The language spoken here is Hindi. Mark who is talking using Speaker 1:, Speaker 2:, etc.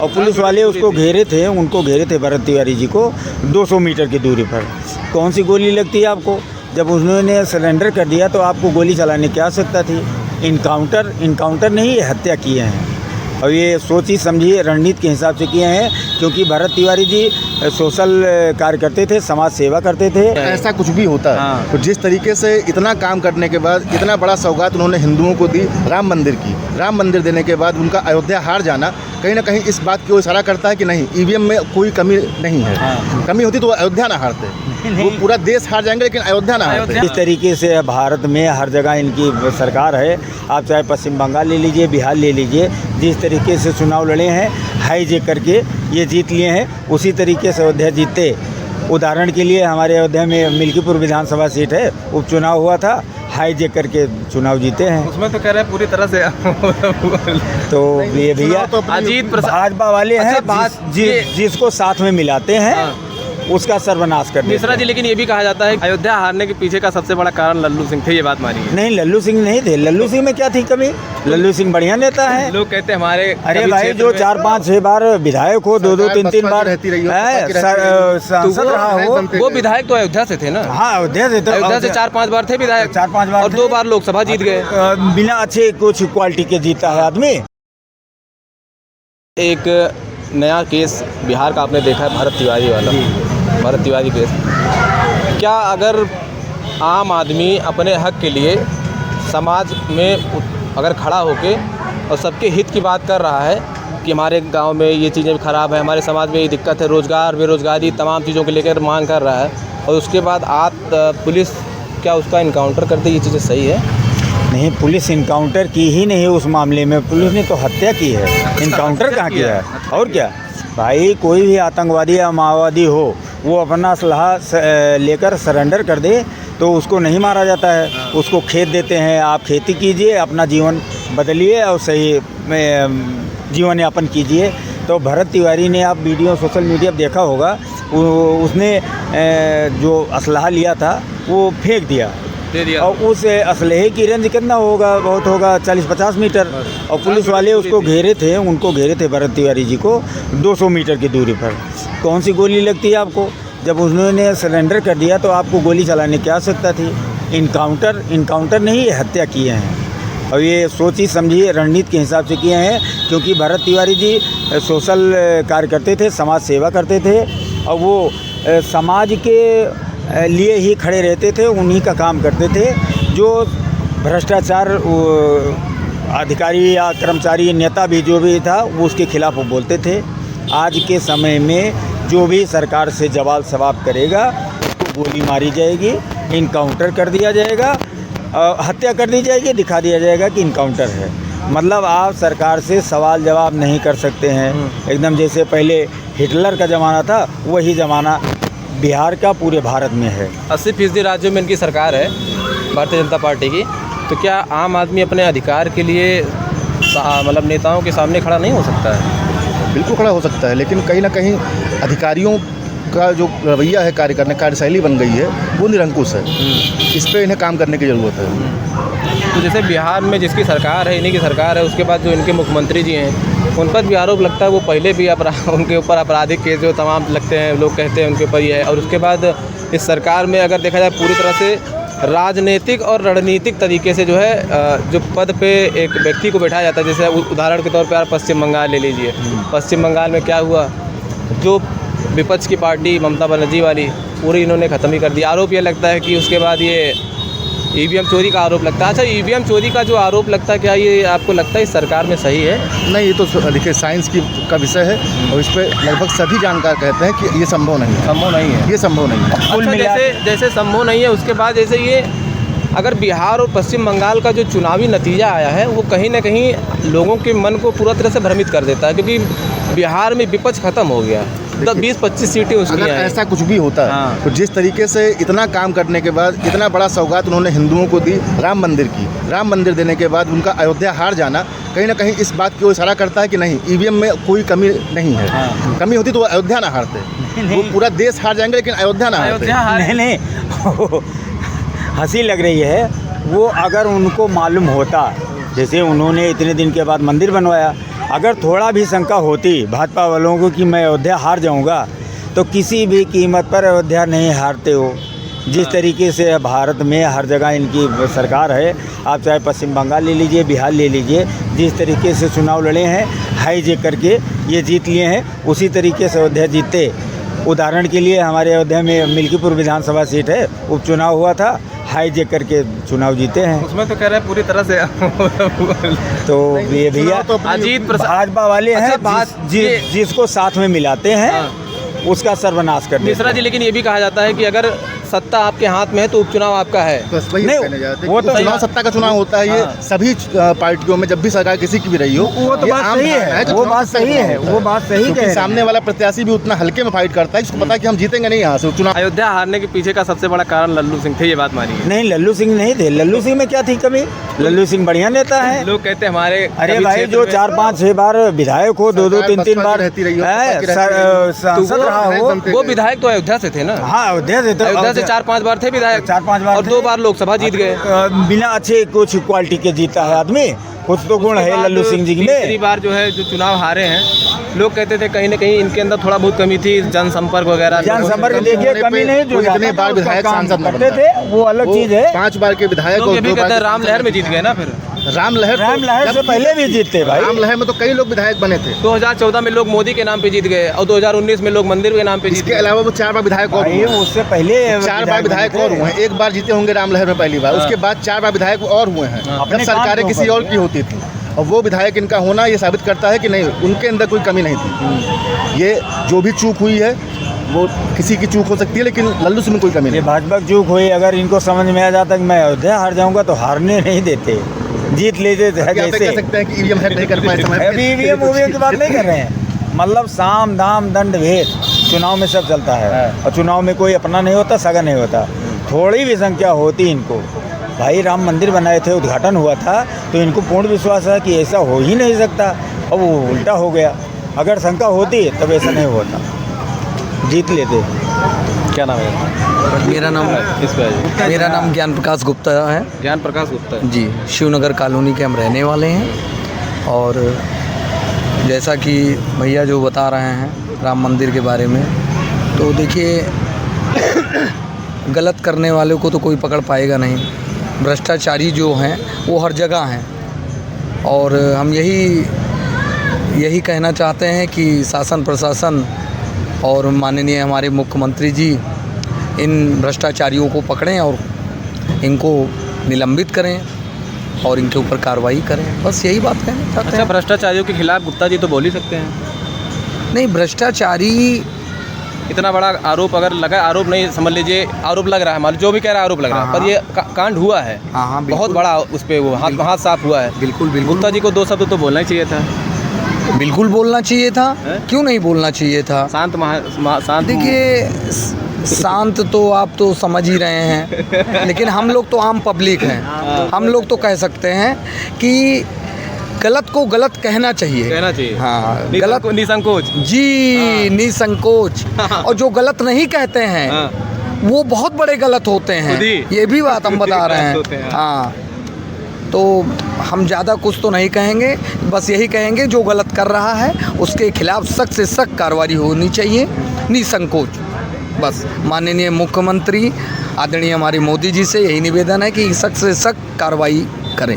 Speaker 1: और पुलिस वाले उसको घेरे थे, उनको घेरे थे भरत तिवारी जी को 200 मीटर की दूरी पर। कौन सी गोली लगती है आपको? जब उन्होंने सरेंडर कर दिया तो आपको गोली चलाने की आवश्यकता थी? इनकाउंटर नहीं, हत्या किए हैं। और ये सोची समझिए रणनीति के हिसाब से किए हैं, क्योंकि भरत तिवारी जी सोशल कार्य करते थे, समाज सेवा करते थे।
Speaker 2: ऐसा कुछ भी होता है तो जिस तरीके से इतना काम करने के बाद इतना बड़ा सौगात उन्होंने हिंदुओं को दी राम मंदिर देने के बाद उनका अयोध्या हार जाना कहीं ना कहीं इस बात की ओर इशारा करता है कि नहीं, ईवीएम में कोई कमी नहीं है। कमी होती तो वो अयोध्या ना हारते, वो पूरा देश हार जाएंगे लेकिन अयोध्या ना हारते।
Speaker 1: इस तरीके से भारत में हर जगह इनकी सरकार है। आप चाहे पश्चिम बंगाल ले लीजिए, बिहार ले लीजिए, जिस तरीके से चुनाव लड़े हैं हाईजेक करके ये जीत लिए हैं, उसी तरीके से अयोध्या जीते। उदाहरण के लिए हमारे अयोध्या में मिल्कीपुर विधानसभा सीट है, उपचुनाव हुआ था, हाईजेक करके चुनाव जीते हैं।
Speaker 3: उसमें तो कह रहे हैं पूरी तरह से
Speaker 1: तो ये भैया
Speaker 3: अजीत
Speaker 1: भाजपा वाले हैं जिसको साथ में मिलाते हैं उसका सर्वनाश कर देते हैं।
Speaker 3: मिश्रा जी, लेकिन ये भी कहा जाता है अयोध्या हारने के पीछे का सबसे बड़ा कारण लल्लू सिंह थे, ये बात मानिए?
Speaker 1: नहीं, लल्लू सिंह नहीं थे। लल्लू सिंह में क्या थी कमी? लल्लू सिंह बढ़िया नेता है।
Speaker 3: लोग कहते हैं हमारे,
Speaker 1: अरे भाई जो 4-5-6 बार विधायक हो, 2-2 3-3 बार सांसद रहा हो,
Speaker 3: वो विधायक तो अयोध्या से थे ना?
Speaker 1: हाँ, अयोध्या से।
Speaker 3: अयोध्या से 4-5 बार थे विधायक,
Speaker 1: 4-5 बार
Speaker 3: और 2 बार लोकसभा जीत गए।
Speaker 1: बिना अच्छे कुछ क्वालिटी के जीता है आदमी।
Speaker 3: एक नया केस बिहार का आपने देखा है, भरत तिवारी वाला, भरत तिवारी केस। क्या अगर आम आदमी अपने हक के लिए समाज में अगर खड़ा होके और सबके हित की बात कर रहा है कि हमारे गांव में ये चीज़ें ख़राब है, हमारे समाज में ये दिक्कत है, रोज़गार बेरोज़गारी तमाम चीज़ों को लेकर मांग कर रहा है, और उसके बाद पुलिस क्या उसका इनकाउंटर करते, ये चीज़ें सही है?
Speaker 1: नहीं, पुलिस इनकाउंटर की ही नहीं उस मामले में। पुलिस ने तो हत्या की है, इनकाउंटर कहाँ किया है? और क्या भाई, कोई भी आतंकवादी या माओवादी हो, वो अपना असलहा लेकर सरेंडर कर दे तो उसको नहीं मारा जाता है, उसको खेत देते हैं। आप खेती कीजिए, अपना जीवन बदलिए और सही जीवन यापन कीजिए। तो भरत तिवारी ने, आप वीडियो सोशल मीडिया पर देखा होगा, उसने जो असलहा लिया था वो फेंक दिया,
Speaker 3: दे दिया।
Speaker 1: और उस असलहे की रेंज कितना होगा? बहुत होगा 40-50 मीटर। और पुलिस वाले उसको घेरे थे, उनको घेरे थे भरत तिवारी जी को 200 मीटर की दूरी पर। कौन सी गोली लगती है आपको? जब उन्होंने सरेंडर कर दिया तो आपको गोली चलाने की आवश्यकता थी? इनकाउंटर नहीं, हत्या किए हैं। और ये सोची समझिए रणनीति के हिसाब से किए हैं, क्योंकि भरत तिवारी जी सोशल कार्य करते थे, समाज सेवा करते थे, और वो समाज के लिए ही खड़े रहते थे, उन्हीं का काम करते थे। जो भ्रष्टाचार अधिकारी या कर्मचारी, नेता भी जो भी था, वो उसके खिलाफ वो बोलते थे। आज के समय में जो भी सरकार से जवाब सवाल करेगा उसको गोली मारी जाएगी, इनकाउंटर कर दिया जाएगा, हत्या कर दी जाएगी, दिखा दिया जाएगा कि इनकाउंटर है। मतलब आप सरकार से सवाल जवाब नहीं कर सकते हैं। एकदम जैसे पहले हिटलर का ज़माना था, वही ज़माना बिहार का पूरे भारत में है।
Speaker 3: 80% राज्यों में इनकी सरकार है, भारतीय जनता पार्टी की। तो क्या आम आदमी अपने अधिकार के लिए मतलब नेताओं के सामने खड़ा नहीं हो सकता है?
Speaker 2: बिल्कुल खड़ा हो सकता है, लेकिन कहीं ना कहीं अधिकारियों का जो रवैया है, कार्य करने कार्यशैली बन गई है, वो निरंकुश है। इस पे इन्हें काम करने की ज़रूरत है।
Speaker 3: तो जैसे बिहार में जिसकी सरकार है, इन्हीं की सरकार है, उसके बाद जो इनके मुख्यमंत्री जी हैं, उन पर भी आरोप लगता है वो पहले भी उनके ऊपर आपराधिक केस जो तमाम लगते हैं, लोग कहते हैं उनके ऊपर ये है। और उसके बाद इस सरकार में अगर देखा जाए पूरी तरह से राजनीतिक और रणनीतिक तरीके से जो है जो पद पे एक व्यक्ति को बैठाया जाता है। जैसे उदाहरण के तौर पे आप पश्चिम बंगाल ले लीजिए। पश्चिम बंगाल में क्या हुआ, जो विपक्ष की पार्टी ममता बनर्जी वाली पूरी इन्होंने ख़त्म ही कर दिया। आरोप ये लगता है कि उसके बाद ये ईवीएम चोरी का आरोप लगता है। अच्छा, ईवीएम चोरी का जो आरोप लगता है, क्या ये आपको लगता है इस सरकार में सही है?
Speaker 2: नहीं, ये तो देखिए साइंस का विषय है, और इस पर लगभग सभी जानकार कहते हैं कि ये संभव नहीं है।
Speaker 3: संभव नहीं है,
Speaker 2: ये संभव नहीं है।
Speaker 3: अच्छा, जैसे संभव नहीं है, उसके बाद जैसे ये अगर बिहार और पश्चिम बंगाल का जो चुनावी नतीजा आया है, वो कहीं ना कहीं लोगों के मन को पूरा तरह से भ्रमित कर देता है, क्योंकि बिहार में विपक्ष खत्म हो गया। 20-25 सीटें उसकी
Speaker 2: अगर ऐसा कुछ भी होता है तो जिस तरीके से इतना काम करने के बाद इतना बड़ा सौगात उन्होंने हिंदुओं को दी राम मंदिर देने के बाद उनका अयोध्या हार जाना कहीं ना कहीं इस बात की ओर इशारा करता है कि नहीं, ईवीएम में कोई कमी नहीं है। कमी होती तो वो अयोध्या ना हारते, वो पूरा देश हार जाएंगे लेकिन अयोध्या ना हारते।
Speaker 1: नहीं हंसी लग रही है। वो अगर उनको मालूम होता, जैसे उन्होंने इतने दिन के बाद मंदिर बनवाया, अगर थोड़ा भी शंका होती भाजपा वालों को कि मैं अयोध्या हार जाऊंगा, तो किसी भी कीमत पर अयोध्या नहीं हारते हो। जिस तरीके से भारत में हर जगह इनकी सरकार है, आप चाहे पश्चिम बंगाल ले लीजिए, बिहार ले लीजिए, जिस तरीके से चुनाव लड़े हैं हाईजेक करके ये जीत लिए हैं, उसी तरीके से अयोध्या जीते। उदाहरण के लिए हमारे अयोध्या में मिल्कीपुर विधानसभा सीट है, उपचुनाव हुआ था, हाईजेक करके चुनाव जीते हैं।
Speaker 3: उसमें तो कह रहे हैं पूरी तरह से
Speaker 1: तो ये भैया
Speaker 3: अजीत प्रसाद
Speaker 1: भाजपा वाले हैं,
Speaker 3: अच्छा,
Speaker 1: जिसको साथ में मिलाते हैं उसका सर्वनाश कर देते
Speaker 3: मिश्रा जी, लेकिन ये भी कहा जाता है कि अगर सत्ता आपके हाथ में है तो उपचुनाव आपका है।
Speaker 2: बस वही
Speaker 1: नहीं,
Speaker 2: कहने जाते हैं
Speaker 1: वो
Speaker 2: कि
Speaker 1: तो
Speaker 2: चुनाव सत्ता का चुनाव होता है। ये सभी पार्टियों में जब भी सरकार किसी की भी रही हो,
Speaker 1: वो तो
Speaker 2: ये
Speaker 1: बात
Speaker 2: आम
Speaker 1: सही
Speaker 2: धारणा
Speaker 1: है,
Speaker 2: कि
Speaker 1: वो
Speaker 2: चुनाव
Speaker 1: बात
Speaker 2: सत्ता का
Speaker 1: सही
Speaker 2: चुनाव
Speaker 1: है,
Speaker 2: होता
Speaker 1: वो बात सही
Speaker 2: क्योंकि
Speaker 1: कह रहे
Speaker 2: सामने वाला प्रत्याशी भी उतना हल्के में फाइट करता है, जिसको पता है कि हम जीतेंगे नहीं यहाँ से चुनाव।
Speaker 3: अयोध्या हारने के पीछे का सबसे बड़ा कारण लल्लू सिंह थे, ये बात मानिए।
Speaker 1: नहीं, लल्लू सिंह नहीं थे। लल्लू सिंह में क्या थी कमी? लल्लू सिंह बढ़िया नेता है।
Speaker 3: लोग कहते हैं हमारे
Speaker 1: अरे भाई, जो 4-5-6 बार विधायक हो, 2-2 3-3 बार
Speaker 2: रहती रही हो,
Speaker 1: सांसद रहा हो।
Speaker 3: वो विधायक तो अयोध्या से थे ना।
Speaker 1: हाँ, अयोध्या से तो
Speaker 3: अयोध्या से 4-5 बार थे विधायक,
Speaker 1: 4-5 बार
Speaker 3: और 2 बार लोकसभा जीत गए।
Speaker 1: बिना अच्छे कुछ क्वालिटी के जीता है आदमी, कुछ तो गुण है लल्लू सिंह जी
Speaker 3: तीसरी
Speaker 1: में।
Speaker 3: बार जो है जो चुनाव हारे हैं, लोग कहते थे कहीं ना कहीं इनके अंदर थोड़ा बहुत कमी थी, जनसंपर्क वगैरह।
Speaker 1: जनसंपर्क देखिए कमी नहीं, जो
Speaker 2: इतने बार विधायक सांसद
Speaker 1: करते थे वो अलग चीज है।
Speaker 2: 5 बार के विधायक
Speaker 3: लोग ये भी कहते हैं राम लहर में जीत गए ना। फिर
Speaker 2: राम लहर
Speaker 1: से पहले भी जीते भाई।
Speaker 2: राम लहर में तो कई लोग विधायक बने थे।
Speaker 3: 2014 में लोग मोदी के नाम पे जीत गए, और 2019 में लोग मंदिर के नाम पे जीत
Speaker 2: इसके
Speaker 3: गए।
Speaker 2: अलावा वो 4 बार विधायक और
Speaker 1: भाई,
Speaker 2: हुए हैं।
Speaker 1: उससे पहले
Speaker 2: 4 बार विधायक और हुए हैं। 1 बार जीते होंगे राम लहर में पहली बार, उसके बाद 4 बार विधायक और हुए हैं।
Speaker 1: अपने
Speaker 2: जब सरकारें
Speaker 1: काम
Speaker 2: किसी
Speaker 1: को
Speaker 2: और की होती थी, और वो विधायक इनका होना ये साबित करता है कि नहीं, उनके अंदर कोई कमी नहीं थी। ये जो भी चूक हुई है वो किसी की चूक हो सकती है, लेकिन लल्लू सिंह में कोई कमी
Speaker 1: ये
Speaker 2: नहीं।
Speaker 1: भाजपा की चूक हुई। अगर इनको समझ में आ जाता कि मैं अयोध्या हार जाऊंगा तो हारने नहीं देते, जीत लेते थे।
Speaker 2: क्या कह
Speaker 1: जैसे
Speaker 2: सकते हैं कि ईवीएम हैक नहीं कर पाए समय पे?
Speaker 1: अभी ईवीएम की बात नहीं कर रहे हैं, मतलब साम दाम दंड भेद चुनाव में सब चलता है। और चुनाव में कोई अपना नहीं होता, सगा नहीं होता। थोड़ी भी संख्या होती इनको, भाई राम मंदिर बनाए थे, उद्घाटन हुआ था, तो इनको पूर्ण विश्वास है कि ऐसा हो ही नहीं सकता, और वो उल्टा हो गया। अगर शंका होती तब ऐसा नहीं होता, जीत लेते।
Speaker 3: क्या नाम है?
Speaker 4: मेरा नाम ज्ञान प्रकाश गुप्ता है।
Speaker 3: ज्ञान प्रकाश गुप्ता
Speaker 4: जी, शिवनगर कॉलोनी के हम रहने वाले हैं। और जैसा कि भैया जो बता रहे हैं राम मंदिर के बारे में, तो देखिए गलत करने वाले को तो कोई पकड़ पाएगा नहीं। भ्रष्टाचारी जो हैं वो हर जगह हैं, और हम यही कहना चाहते हैं कि शासन प्रशासन और माननीय हमारे मुख्यमंत्री जी इन भ्रष्टाचारियों को पकड़ें और इनको निलंबित करें और इनके ऊपर कार्रवाई करें। बस यही बात कहना चाहते
Speaker 3: अच्छा,
Speaker 4: हैं।
Speaker 3: भ्रष्टाचारियों के खिलाफ गुप्ता जी तो बोल ही सकते हैं।
Speaker 4: नहीं, भ्रष्टाचारी
Speaker 3: इतना बड़ा आरोप अगर लगा, आरोप नहीं समझ लीजिए, आरोप लग रहा है, मान लो जो भी कह रहा है आरोप लग रहा है, पर ये कांड हुआ है।
Speaker 4: हाँ,
Speaker 3: बहुत बड़ा उस पर वो हाथ साफ हुआ है।
Speaker 4: बिल्कुल
Speaker 3: गुप्ता जी को 2 शब्द तो बोलना ही चाहिए था।
Speaker 4: बिल्कुल बोलना चाहिए था। क्यों नहीं बोलना चाहिए था?
Speaker 3: शांत
Speaker 4: देखिए, शांत तो आप तो समझ ही रहे हैं, लेकिन हम लोग तो आम पब्लिक हैं। हम लोग तो कह सकते हैं कि गलत को गलत कहना चाहिए। हाँ, गलत
Speaker 3: निसंकोच
Speaker 4: जी, निसंकोच। और जो गलत नहीं कहते हैं वो बहुत बड़े गलत होते हैं, ये भी बात हम बता रहे हैं। हाँ, तो हम ज़्यादा कुछ तो नहीं कहेंगे, बस यही कहेंगे जो गलत कर रहा है उसके खिलाफ सख्त से सख्त कार्रवाई होनी चाहिए, निसंकोच। बस माननीय मुख्यमंत्री आदरणीय हमारे मोदी जी से यही निवेदन है कि सख्त से सख्त कार्रवाई करें।